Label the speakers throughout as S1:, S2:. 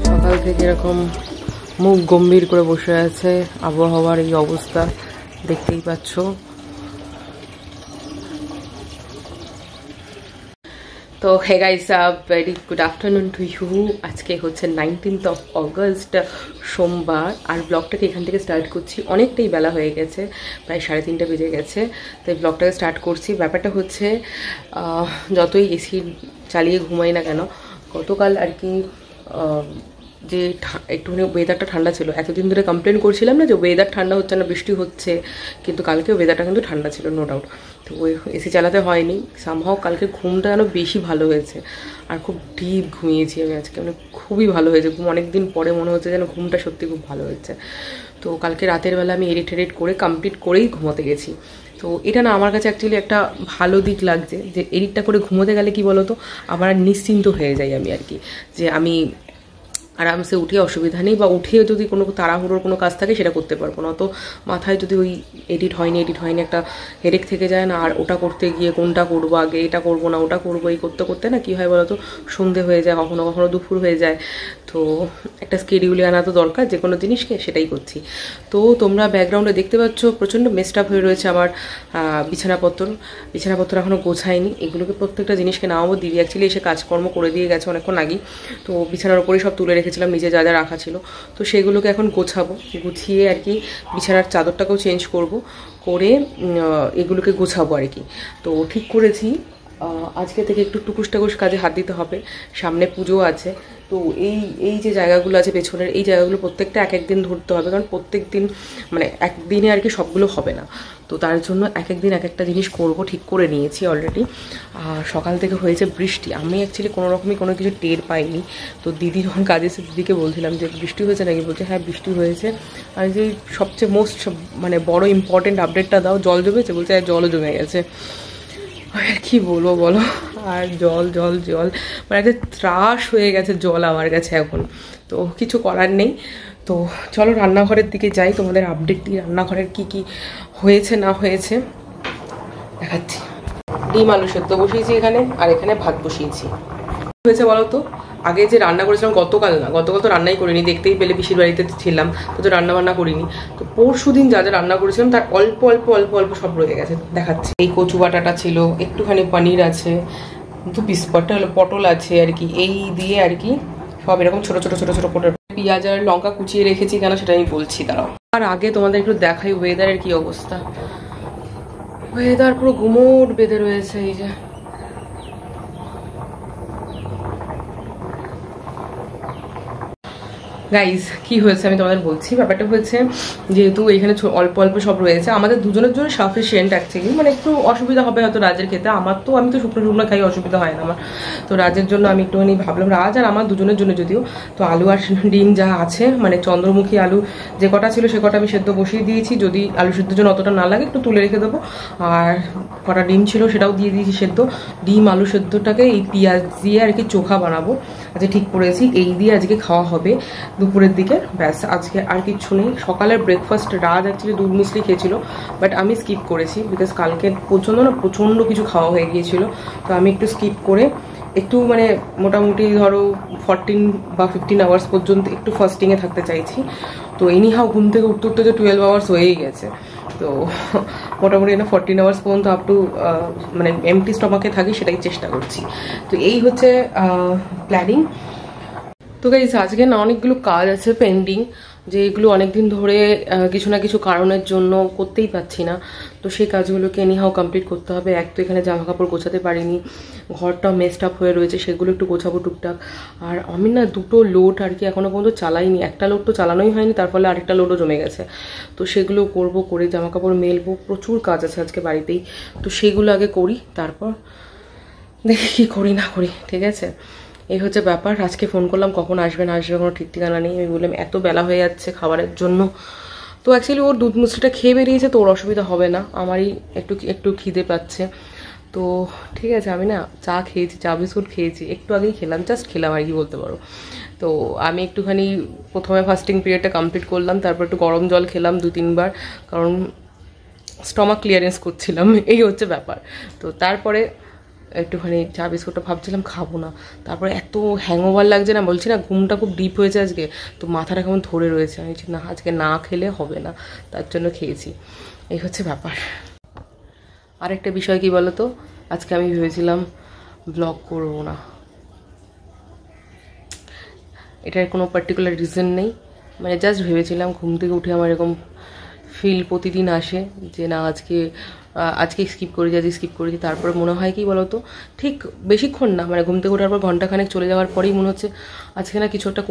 S1: সকাল থেকে এরকম মুখ গম্ভীর করে বসে আছে, আবহাওয়ার এই অবস্থা দেখতেই পাচ্ছ। তো hey guys, very good afternoon to you. আজকে হচ্ছে 19th of August, সোমবার। আর ব্লগটাকে এখান থেকে স্টার্ট করছি, অনেকটাই বেলা হয়ে গেছে, প্রায় 3:30 বেজে গেছে। তো এই ব্লগটাকে স্টার্ট করছি। ব্যাপারটা হচ্ছে যতই এসি চালিয়ে ঘুমাই না কেন, গতকাল আর কি যে একটুখানি ওয়েদারটা ঠান্ডা ছিল। এতদিন ধরে কমপ্লেন করছিলাম না যে ওয়েদার ঠান্ডা হচ্ছে না, বৃষ্টি হচ্ছে, কিন্তু কালকে ওয়েদারটা কিন্তু ঠান্ডা ছিল, নো ডাউট। তো ওই এসি চালাতে হয়নি। সামহাও কালকে ঘুমটা যেন বেশি ভালো হয়েছে, আর খুব ডিপ ঘুমিয়েছি আমি আজকে, মানে খুবই ভালো হয়েছে ঘুম। অনেকদিন পরে মনে হচ্ছে যেন ঘুমটা সত্যি খুব ভালো হয়েছে। তো কালকে রাতের বেলা আমি এডিট করে কমপ্লিট করেই ঘুমোতে গেছি। তো এটা না আমার কাছে অ্যাকচুয়ালি একটা ভালো দিক লাগছে, যে এডিটটা করে ঘুমোতে গেলে কি বলতো, আবার নিশ্চিন্ত হয়ে যাই আমি আর কি, যে আমি আরামসে উঠে অসুবিধা নেই, বা উঠে যদি কোনো তাড়াহুড়োর কোনো কাজ থাকে সেটা করতে পারবো না। তো মাথায় যদি ওই এডিট হয়নি একটা হেডেক থেকে যায় না, আর ওটা করতে গিয়ে কোনটা করবো আগে, এটা করবো না ওটা করবো, এই করতে করতে না কী হয় বলতো, সন্ধে হয়ে যায়, কখনো কখনো দুপুর হয়ে যায়। তো একটা স্কেডিউলে আনা তো দরকার যে কোনো জিনিসকে, সেটাই করছি। তো তোমরা ব্যাকগ্রাউন্ডে দেখতে পাচ্ছ প্রচণ্ড মেস্ট আপ হয়ে রয়েছে আমার বিছানাপত্র এখনও গোছায়নি। এগুলোকে প্রত্যেকটা জিনিসকে নামাবো। দিদি অ্যাকচুয়ালি এসে কাজকর্ম করে দিয়ে গেছে অনেকক্ষণ আগেই। তো বিছানার উপরেই সব তুলে রেখেছিলাম, নিচে যা যা রাখা ছিল। তো সেগুলোকে এখন গোছাবো, গুছিয়ে আর কি বিছানার চাদরটাকেও চেঞ্জ করে এগুলোকে গোছাবো আর কি। তো ঠিক করেছি আজকে থেকে একটু টুকুস টাকুস কাজে হাত দিতে হবে, সামনে পুজো আছে। তো এই যে জায়গাগুলো আছে পেছনের, এই জায়গাগুলো প্রত্যেকটা এক একদিন ধরতে হবে, কারণ প্রত্যেক দিন মানে একদিনে আর কি সবগুলো হবে না। তো তার জন্য এক একদিন এক একটা জিনিস করব, ঠিক করে নিয়েছি অলরেডি। আর সকাল থেকে হয়েছে বৃষ্টি, আমি অ্যাকচুয়ালি কোনো রকমই কোনো কিছু টের পাইনি। তো দিদি যখন কাজে এসে দিদিকে বলছিলাম যে বৃষ্টি হয়েছে নাকি, বলছে হ্যাঁ বৃষ্টি হয়েছে। আর যে সবচেয়ে মানে বড় ইম্পর্টেন্ট আপডেটটা দাও, জল জমেছে, বলছে আর জলও জমে গেছে। আর কি বলবো বলো, আর জল মানে একটা ত্রাস হয়ে গেছে জল আমার কাছে এখন। তো কিছু করার নেই। তো চলো রান্নাঘরের দিকে যাই, তোমাদের আপডেট দিই রান্নাঘরের কি হয়েছে না হয়েছে দেখাচ্ছি। ডিম আলু সেদ্ধ বসিয়েছি এখানে, আর এখানে ভাত বসিয়েছি। হয়েছে বলো তো, আগে যে রান্না করেছিলাম গতকাল তো রান্নাই করিনি, দেখতেই পেলে পিসির বাড়িতে ছিলাম, তো রান্না বান্না করিনি। তো পরশু দিন যা যা রান্না করেছিলাম তার অল্প সব রয়ে গেছে, দেখাচ্ছি। এই কচু বাটাটা ছিল, একটুখানি পনির আছে, 2 পিস পটল আছে আর কি, এই দিয়ে আর কি সব এরকম ছোট ছোট করে পেঁয়াজ আর লঙ্কা কুচিয়ে রেখেছি কেন সেটা আমি বলছি দাঁড়াও। আর আগে তোমাদের একটু দেখাই ওয়েদারের কি অবস্থা। ওয়েদার পুরো গুমোট বেঁধে রয়েছে। এই যে গাইজ কি হয়েছে আমি তোমাদের বলছি। ব্যাপারটা হচ্ছে যেহেতু এখানে অল্প সব রয়েছে, আমাদের দুজনের জন্য সাফিসিয়েন্ট অ্যাকচুয়ালি। মানে একটু অসুবিধা হবে হয়তো রাজের খেতে, আমি তো শুকনো খাই, অসুবিধা হয় না আমার। তো রাজের জন্য আমি একটুখানি ভাবলাম, রাজ আর আমার দুজনের জন্য যদিও। তো আলু আর ডিম যা আছে, মানে চন্দ্রমুখী আলু যে কটা ছিল সে কটা আমি সেদ্ধ বসিয়ে দিয়েছি, যদি আলু সেদ্ধর জন্য অতটা না লাগে একটু তুলে রেখে দেবো। আর কটা ডিম ছিল সেটাও দিয়ে দিয়েছি সেদ্ধ। ডিম আলু সেদ্ধটাকে এই পেঁয়াজ দিয়ে আর কি চোখা বানাবো, আজকে ঠিক করেছি। এই দিয়ে আজকে খাওয়া হবে দুপুরের দিকে, ব্যাস। আজকে আর কিচ্ছু নেই। সকালের ব্রেকফাস্ট রাত অ্যাকচুয়ালি দুধ মিষ্টি খেয়েছিল, বাট আমি স্কিপ করেছি, বিকজ কালকে প্রচণ্ড কিছু খাওয়া হয়ে গিয়েছিল। তো আমি একটু স্কিপ করে একটু মানে মোটামুটি ধরো 14 বা 15 আওয়ার্স পর্যন্ত একটু ফাস্টিংয়ে থাকতে চাইছি। তো এনিহাও ঘুম থেকে উঠতে যে 12 আওয়ার্স হয়েই গেছে। তো মোটামুটি 14 আওয়ার্স পর্যন্ত আপ টু মানে এমটি স্টমাকে থাকি, সেটাই চেষ্টা করছি। তো এই হচ্ছে প্ল্যানিং। তো গাইস আজকে না অনেকগুলো কাজ আছে পেন্ডিং, যে এগুলো অনেকদিন ধরে কিছু না কিছু কারণের জন্য করতেই পারছি না। তো সেই কাজগুলোকে এনিহাও কমপ্লিট করতে হবে। এক তো এখানে জামা কাপড় গোছাতে পারিনি, ঘরটাও মেস্ট আপ হয়ে রয়েছে, সেগুলো একটু গোছাবো টুকটাক। আর আমি না 2টো লোড আর কি এখনো পর্যন্ত চালাইনি, একটা লোড তো চালানোই হয়নি, তার ফলে আরেকটা লোডও জমে গেছে। তো সেগুলো করে জামা কাপড় মেলবো, প্রচুর কাজ আছে আজকে বাড়িতেই। তো সেগুলো আগে করি, তারপর দেখি কি করি না করি, ঠিক আছে। এই হচ্ছে ব্যাপার। আজকে ফোন করলাম, কখন আসবে না আসবে কোনো ঠিক ঠিকানা নেই। আমি বললাম এত বেলা হয়ে যাচ্ছে খাবারের জন্য। তো অ্যাকচুয়ালি ওর দুধ মিষ্টিটা খেয়ে বেরিয়েছে, তো ওর অসুবিধা হবে না, আমারই একটু খিদে পাচ্ছে। তো ঠিক আছে, আমি না চা খেয়েছি, চা বিস্কুট খেয়েছি, একটু আগেই খেলাম, জাস্ট খেলাম আর কি বলতে পারো। তো আমি একটুখানি প্রথমে ফাস্টিং পিরিয়ডটা কমপ্লিট করলাম, তারপর একটু গরম জল খেলাম 2-3 বার, কারণ স্টমাক ক্লিয়ারেন্স করছিলাম, এই হচ্ছে ব্যাপার। তো তারপরে একটুখানি চা বিস্কুটটা ভাবছিলাম খাবো না, তারপরে এত হ্যাংওভার লাগছে না, বলছি না ঘুমটা খুব ডিপ হয়েছে আজকে, তো মাথাটা কেমন ধরে রয়েছে, আমি না আজকে না খেলে হবে না, তার জন্য খেয়েছি। এই হচ্ছে ব্যাপার। আরেকটা বিষয় কি বলো তো, আজকে আমি ভেবেছিলাম ব্লগ করবো না, এটার কোনো পার্টিকুলার রিজন নেই, মানে জাস্ট ভেবেছিলাম, ঘুম থেকে উঠে আমার এরকম ফিল প্রতিদিন আসে যে না আজকে স্কিপ করেছি, আজকে স্কিপ করেছি। তারপরে মনে হয় কি বলতো, ঠিক বেশিক্ষণ না, মানে ঘুম থেকে ওঠার পর ঘন্টাখানেক চলে যাওয়ার পরেই মনে হচ্ছে আজকে না কিছু একটা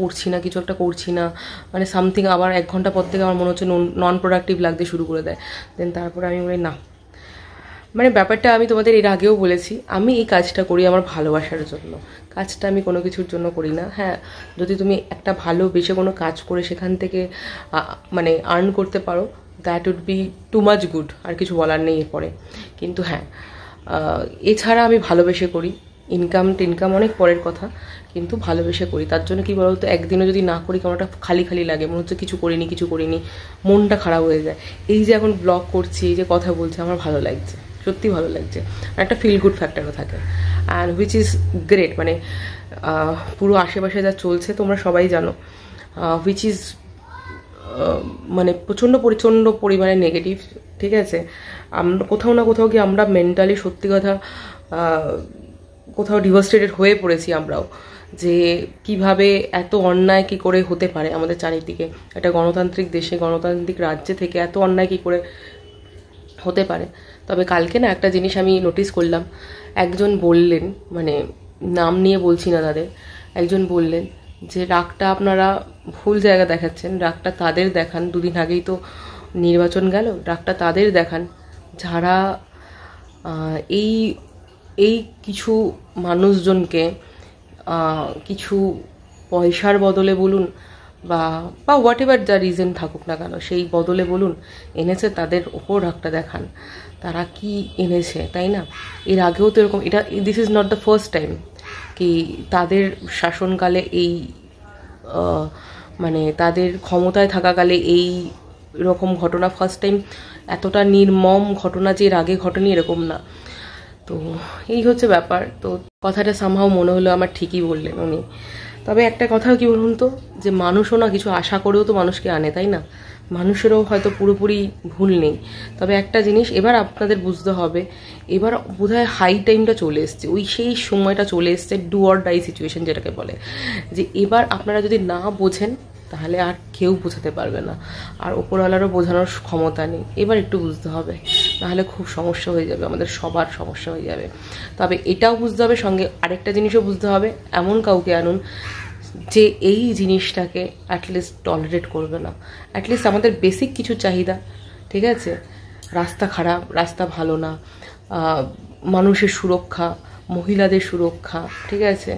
S1: করছি না, মানে সামথিং। আবার 1 ঘন্টা পর থেকে আমার মনে হচ্ছে নন প্রোডাক্টিভ লাগতে শুরু করে দেয়। দেন তারপরে আমি বলি না, মানে ব্যাপারটা আমি তোমাদের এর আগেও বলেছি, আমি এই কাজটা করি আমার ভালোবাসার জন্য, কাজটা আমি কোনো কিছুর জন্য করি না। হ্যাঁ, যদি তুমি একটা ভালোবেসে কোনো কাজ করে সেখান থেকে মানে আর্ন করতে পারো, that would be too much good, আর কিছু বলার নেই এরপরে। কিন্তু হ্যাঁ, এছাড়া আমি ভালোবেসে করি, ইনকাম অনেক পরের কথা, কিন্তু ভালোবেসে করি। তার জন্য কি বলতো, একদিনও যদি না করি কেমন একটা খালি খালি লাগে, মনে হচ্ছে কিছু করিনি, মনটা খারাপ হয়ে যায়। এই যে এখন ব্লগ করছি, এই যে কথা বলছি, আমার ভালো লাগছে, সত্যি ভালো লাগছে, আর একটা ফিল গুড ফ্যাক্টরও থাকে, অ্যান্ড হুইচ ইজ গ্রেট। মানে পুরো আশেপাশে যা চলছে তোমরা সবাই জানো, হুইচ ইজ মানে প্রচণ্ড পরিমাণে নেগেটিভ, ঠিক আছে। আমরা কোথাও না কোথাও কি আমরা মেন্টালি সত্যি কথা কোথাও ডিভাস্টেটেড হয়ে পড়েছি আমরাও, যে কিভাবে এত অন্যায় কি করে হতে পারে আমাদের চারিদিকে, একটা গণতান্ত্রিক দেশে, গণতান্ত্রিক রাজ্যে থেকে এত অন্যায় কি করে হতে পারে। তবে কালকে না একটা জিনিস আমি নোটিস করলাম, একজন বললেন, মানে নাম নিয়ে বলছি না তাদের, একজন বললেন যে রাগটা আপনারা ভুল জায়গা দেখাচ্ছেন, রাগটা তাদের দেখান, 2 দিন আগেই তো নির্বাচন গেল, রাগটা তাদের দেখান যারা এই এই কিছু মানুষজনকে কিছু পয়সার বদলে বলুন বা হোয়াট এভার দ্য রিজন থাকুক না কেন, সেই বদলে বলুন এনেছে, তাদের ওপর রাগটা দেখান, তারা কি এনেছে, তাই না? এর আগেও তো এরকম, এটা this is not the first time কি তাদের শাসনকালে এই মানে তাদের ক্ষমতায় থাকাকালে এই রকম ঘটনা ফার্স্ট টাইম, এতটা নির্মম ঘটনা যে এর আগে ঘটেনি এরকম না। তো এই হচ্ছে ব্যাপার। তো কথাটা সামহাও মনে হলো আমার ঠিকই বললেন উনি। তবে একটা কথা কি বলুন তো, যে মানুষও না কিছু আশা করেও তো মানুষকে আনে, তাই না? মানুষেরও হয়তো পুরোপুরি ভুল নেই। তবে একটা জিনিস এবার আপনাদের বুঝতে হবে, এবার বোধহয় হাই টাইমটা চলে এসছে, ওই সেই সময়টা চলে এসছে, ডু অর ডাই সিচুয়েশন যেটাকে বলে, যে এবার আপনারা যদি না বোঝেন তাহলে আর কেউ বোঝাতে পারবে না, আর ওপরওয়ালারও বোঝানোর ক্ষমতা নেই। এবার একটু বুঝতে হবে, নাহলে খুব সমস্যা হয়ে যাবে, আমাদের সবার সমস্যা হয়ে যাবে। তবে এটাও বুঝতে হবে, সঙ্গে আরেকটা জিনিসও বুঝতে হবে, এমন কাউকে আনুন যে এই জিনিসটাকে অ্যাটলিস্ট টলারেট করবে না, অ্যাটলিস্ট আমাদের বেসিক কিছু চাহিদা, ঠিক আছে, রাস্তা খারাপ, রাস্তা ভালো না, মানুষের সুরক্ষা, মহিলাদের সুরক্ষা, ঠিক আছে,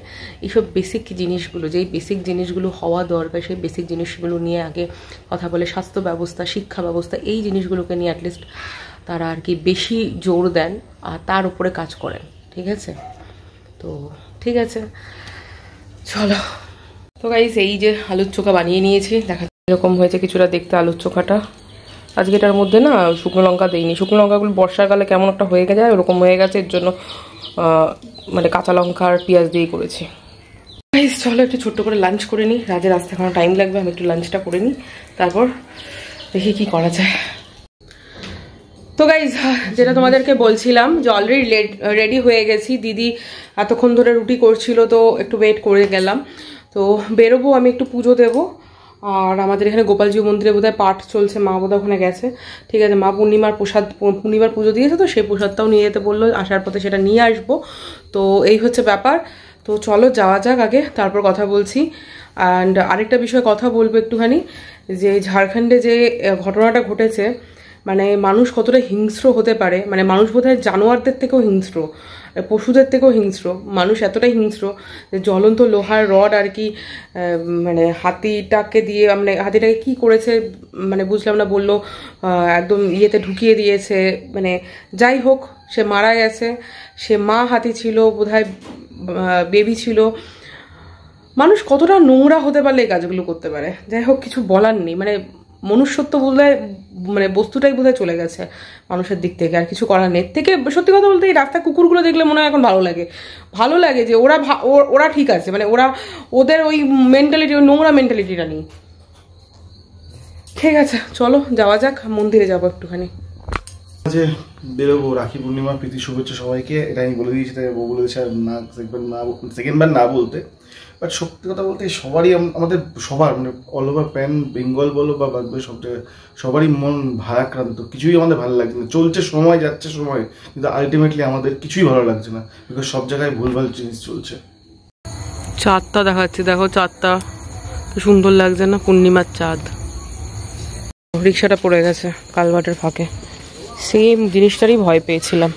S1: এইসব বেসিক জিনিসগুলো, যেই বেসিক জিনিসগুলো হওয়া দরকার, সেই বেসিক জিনিসগুলো নিয়ে আগে কথা বলে, স্বাস্থ্য ব্যবস্থা, শিক্ষা ব্যবস্থা, এই জিনিসগুলোকে নিয়ে অ্যাটলিস্ট তারা আর কি বেশি জোর দেন আর তার উপরে কাজ করেন, ঠিক আছে। তো ঠিক আছে, চলো। তো গাইস, এই যে আলুর চোখা বানিয়ে নিয়েছি, দেখা এরকম হয়েছে কিছুটা দেখতে আলুর চোখাটা। আজকে এটার মধ্যে না শুকনো লঙ্কা দিইনি, শুকনো লঙ্কাগুলো বর্ষাকালে কেমন একটা হয়ে যায়, ওরকম হয়ে গেছে, এর জন্য মানে কাঁচা লঙ্কা আর পেঁয়াজ দিয়েই করেছি। গাইস চলো একটু ছোট্ট করে লাঞ্চ করে নিই, রাজের আসতে এখনো টাইম লাগবে, আমি একটু লাঞ্চটা করে নিই, তারপর দেখি কি করা যায়। তো গাইজ, যেটা তোমাদেরকে বলছিলাম যে অলরেডি রেডি হয়ে গেছি, দিদি এতক্ষণ ধরে রুটি করছিল তো একটু ওয়েট করে গেলাম। তো বেরোবো, আমি একটু পুজো দেবো, আর আমাদের এখানে গোপালজি মন্দিরে বোধহয় পাঠ চলছে, মা বোধহয় ওখানে গেছে, ঠিক আছে। মা পূর্ণিমার পুজো দিয়েছে, তো সেই প্রসাদটাও নিয়ে যেতে বললো, আসার পথে সেটা নিয়ে আসবো। তো এই হচ্ছে ব্যাপার। তো চলো যাওয়া যাক আগে, তারপর কথা বলছি। অ্যান্ড আরেকটা বিষয়ে কথা বলবো একটুখানি, যে ঝাড়খণ্ডে যে ঘটনাটা ঘটেছে, মানে মানুষ কতটা হিংস্র হতে পারে, মানে মানুষ বোধহয় জানোয়ারদের থেকেও হিংস্র, পশুদের থেকেও হিংস্র, মানুষ এতটাই হিংস্র যে জ্বলন্ত লোহার রড আর কি, মানে হাতিটাকে দিয়ে, মানে হাতিটাকে কি করেছে মানে বুঝলাম না, বললো একদম ইয়েতে ঢুকিয়ে দিয়েছে, মানে যাই হোক সে মারা গেছে, সে মা হাতি ছিল বোধহয়, বেবি ছিল। মানুষ কতটা নোংরা হতে পারলে এই কাজগুলো করতে পারে, যাই হোক কিছু বলার নেই, মানে মনুষ্যত্ব বোধহয় মানে বস্তুটাই বোধহয় চলে গেছে মানুষের দিক থেকে, আর কিছু করার নেই। থেকে সত্যি কথা বলতে এই রাস্তায় কুকুরগুলো দেখলে মনে হয় এখন ভালো লাগে যে ওরা ঠিক আছে, মানে ওদের ওই মেন্টালিটি, ওই নোংরা মেন্টালিটিটা নেই। ঠিক আছে চলো যাওয়া যাক, মন্দিরে যাবো একটুখানি।
S2: যে বেরোবো, রাখি পূর্ণিমা প্রীতি শুভেচ্ছা সবাইকে, এটা আমি বলে দিয়েছি, তাই বউ বলে দিয়েছে না সেকেন্ডবার না বলতে। বাট সত্যি কথা বলতে সবারই আমাদের সবার মানে অল ওভার প্যান বেঙ্গল বলো বা সব জায়গায় সবারই মন ভারাক্রান্ত, কিছুই আমাদের ভালো লাগছে না। চলছে সময়, যাচ্ছে সময়, কিন্তু আলটিমেটলি আমাদের কিছুই ভালো লাগছে না, বিকজ সব জায়গায় ভুলভাল জিনিস চলছে।
S1: চাঁদটা দেখাচ্ছি, দেখো চাঁদটা কি সুন্দর লাগছে না, পূর্ণিমার চাঁদ। রিক্সাটা পড়ে গেছে কালভার্টের ফাঁকে, সেম জিনিসটারই ভয় পেয়েছিলাম।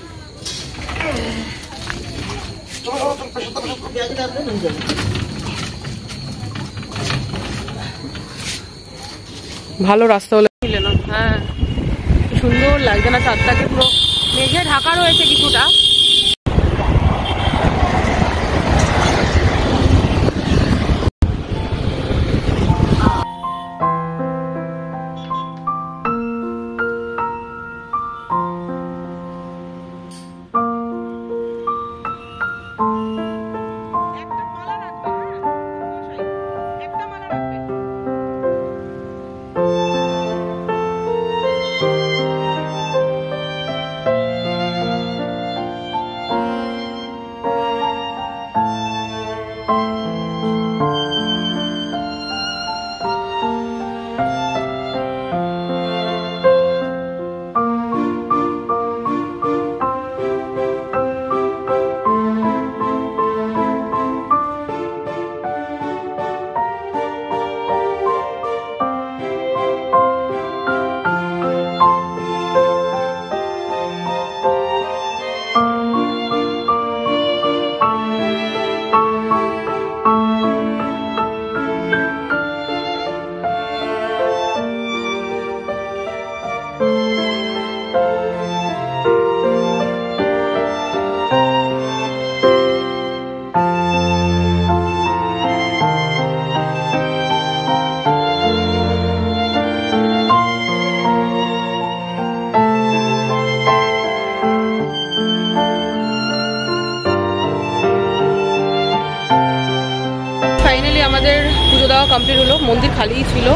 S1: ভালো রাস্তা হলে না, হ্যাঁ সুন্দর লাগছে না চাঁদটাকে, পুরো মেঘে ঢাকা রয়েছে কিছুটা। আমাদের পুজো দেওয়া কমপ্লিট হলো, মন্দির খালিই ছিল,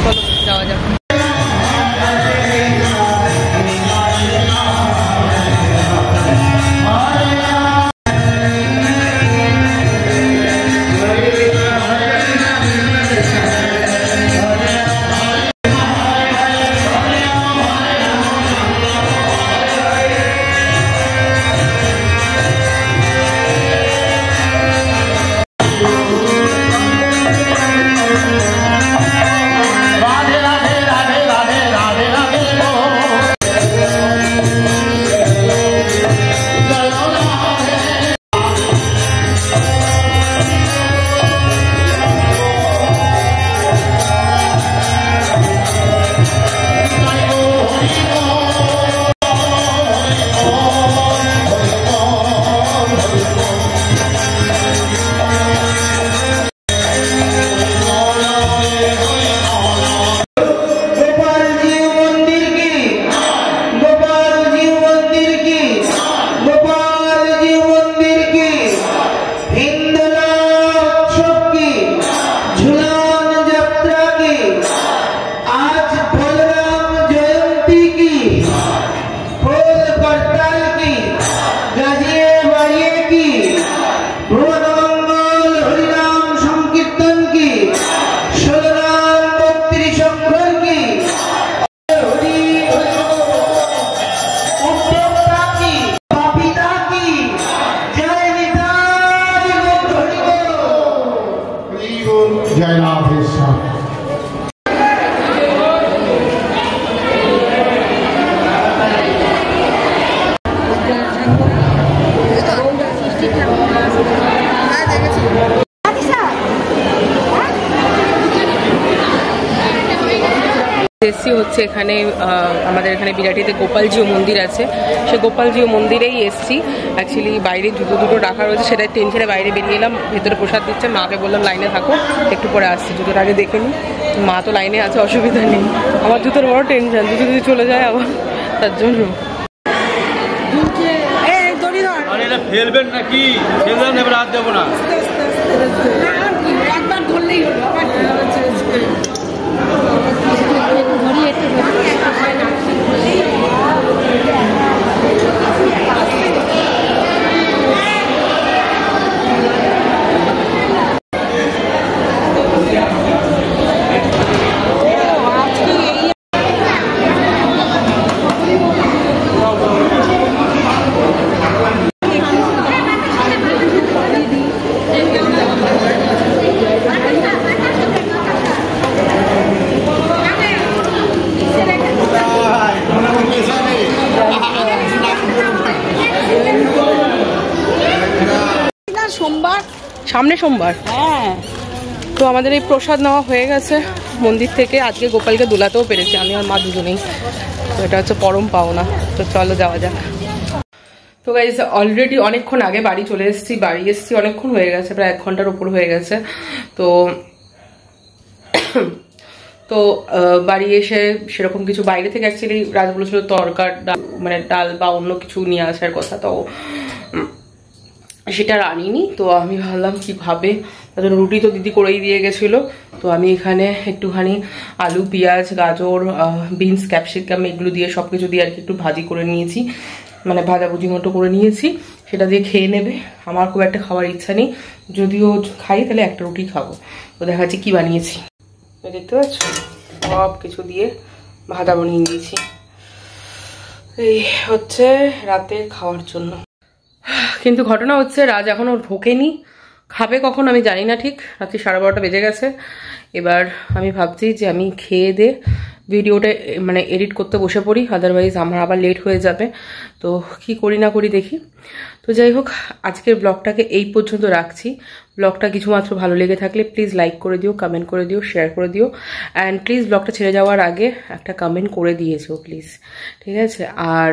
S1: চলো যাওয়া যাক। এসছি হচ্ছে এখানে আমাদের এখানে বিরাটিতে গোপালজিও মন্দির আছে, সে গোপালজিও মন্দিরেই এসছি। অ্যাকচুয়ালি বাইরে জুতো দুটো রাখা রয়েছে, সেটাই টেনশনে বাইরে বেরিয়ে এলাম। ভেতরে প্রসাদ দিচ্ছে, মাকে বললাম লাইনে থাকো, একটু পরে আসছি, জুতোটা আগে দেখে নিই। মা তো লাইনে আছে, অসুবিধা নেই। আমার জুতোর বড় টেনশন, যদি চলে যায় আবার, তার জন্য।
S3: ফেলবেন নাকি? রাত দেবো না,
S4: একবার ধরলেই হলো। সোমবার,
S1: সামনে সোমবার।
S4: হ্যাঁ,
S1: তো আমাদের এই প্রসাদ নেওয়া হয়ে গেছে মন্দির থেকে। আজকে গোপালকে দোলাতেও পেরেছি, আমি আর মা দুজনেই। তো এটা হচ্ছে পরম পাওনা। তো চলো যাওয়া যাক। তো গাইজ অলরেডি অনেকক্ষণ আগে বাড়ি চলে এসেছি। বাড়ি এসেছি অনেকক্ষণ হয়ে গেছে, প্রায় 1 ঘন্টার উপর হয়ে গেছে। তো বাড়ি এসে সেরকম কিছু বাইরে থেকে অ্যাকচুয়ালি রাজ বলেছিল তরকার মানে ডাল বা অন্য কিছু নিয়ে আসার কথা, তো সেটা আনিনি। তো আমি ভাবলাম কীভাবে, তার জন্য রুটি তো দিদি করেই দিয়ে গেছিলো। তো আমি এখানে একটুখানি আলু, পেঁয়াজ, গাজর, বিনস, ক্যাপসিকাম এগুলো দিয়ে সব কিছু দিয়ে আর কি একটু ভাজি করে নিয়েছি, মানে ভাজাভুজি মতো করে নিয়েছি। সেটা দিয়ে খেয়ে নেবে। আমার খুব একটা খাওয়ার ইচ্ছা নেই, যদিও খাই তাহলে একটা রুটি খাবো। তো দেখা যাচ্ছে কী বানিয়েছি, দেখতে পাচ্ছ সব কিছু দিয়ে ভাজা বানিয়ে নিয়েছি। এই হচ্ছে রাতে খাওয়ার জন্য। কিন্তু ঘটনা হচ্ছে রাজ এখনও ঢোকেনি, খাবে কখন আমি জানি না ঠিক। রাত্রি 12:30 বেজে গেছে। এবার আমি ভাবছি যে আমি খেয়ে দে ভিডিওটা মানে এডিট করতে বসে পড়ি, আদারওয়াইজ আমার আবার লেট হয়ে যাবে। তো কি করি না করি দেখি। তো যাই হোক, আজকের ব্লগটাকে এই পর্যন্ত রাখছি। ব্লগটা কিছুমাত্র ভালো লেগে থাকলে প্লিজ লাইক করে দিও, কমেন্ট করে দিও, শেয়ার করে দিও। অ্যান্ড প্লিজ ব্লগটা ছেড়ে যাওয়ার আগে একটা কমেন্ট করে দিয়েছো প্লিজ, ঠিক আছে? আর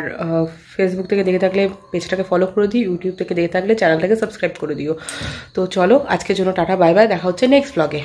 S1: ফেসবুক থেকে দেখে থাকলে পেজটাকে ফলো করে দিও, ইউটিউব থেকে দেখে থাকলে চ্যানেলটাকে সাবস্ক্রাইব করে দিও। তো চলো আজকের জন্য টাটা, বাই বাই, দেখা হচ্ছে নেক্সট ব্লগে।